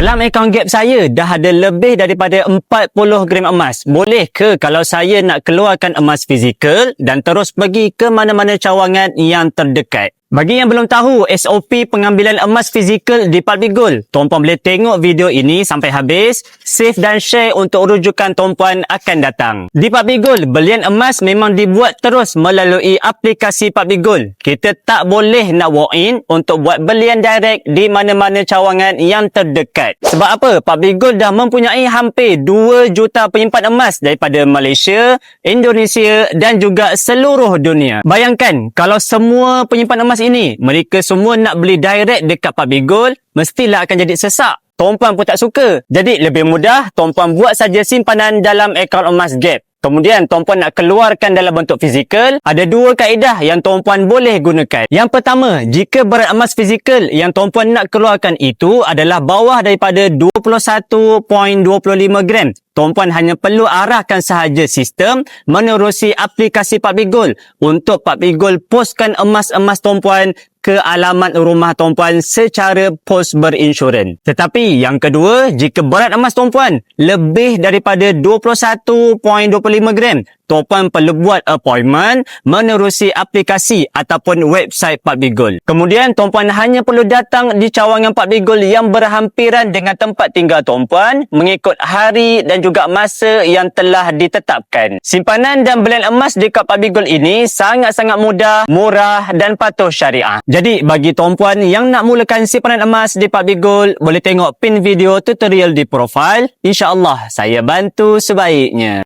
Dalam akaun Gap saya dah ada lebih daripada 40 gram emas. Boleh ke kalau saya nak keluarkan emas fizikal dan terus pergi ke mana-mana cawangan yang terdekat? Bagi yang belum tahu SOP pengambilan emas fizikal di Public Gold, tuan-puan boleh tengok video ini sampai habis, save dan share untuk rujukan tuan-puan akan datang. Di Public Gold, belian emas memang dibuat terus melalui aplikasi Public Gold. Kita tak boleh nak walk in untuk buat belian direct di mana-mana cawangan yang terdekat. Sebab apa? Public Gold dah mempunyai hampir 2 juta penyimpan emas daripada Malaysia, Indonesia dan juga seluruh dunia. Bayangkan kalau semua penyimpan emas ini mereka semua nak beli direct dekat Public Gold, mestilah akan jadi sesak. Tuan-puan pun tak suka. Jadi lebih mudah tuan-puan buat saja simpanan dalam akaun emas Gap. Kemudian tuan-puan nak keluarkan dalam bentuk fizikal, ada 2 kaedah yang tuan-puan boleh gunakan. Yang pertama, jika berat emas fizikal yang tuan-puan nak keluarkan itu adalah bawah daripada 21.25 gram, tuan-puan hanya perlu arahkan sahaja sistem menerusi aplikasi Public Gold untuk Public Gold postkan emas-emas tuan-puan ke alamat rumah tuan-puan secara pos berinsurans. Tetapi yang kedua, jika berat emas tuan-puan lebih daripada 21.25 gram, tuan-puan perlu buat appointment menerusi aplikasi ataupun website Public Gold. Kemudian tuan-puan hanya perlu datang di cawangan Public Gold yang berhampiran dengan tempat tinggal tuan-puan mengikut hari dan juga masa yang telah ditetapkan. Simpanan dan belian emas dekat Public Gold ini sangat-sangat mudah, murah dan patuh syariah. Jadi bagi tuan-puan yang nak mulakan simpanan emas di Public Gold, boleh tengok pin video tutorial di profil. InsyaAllah saya bantu sebaiknya.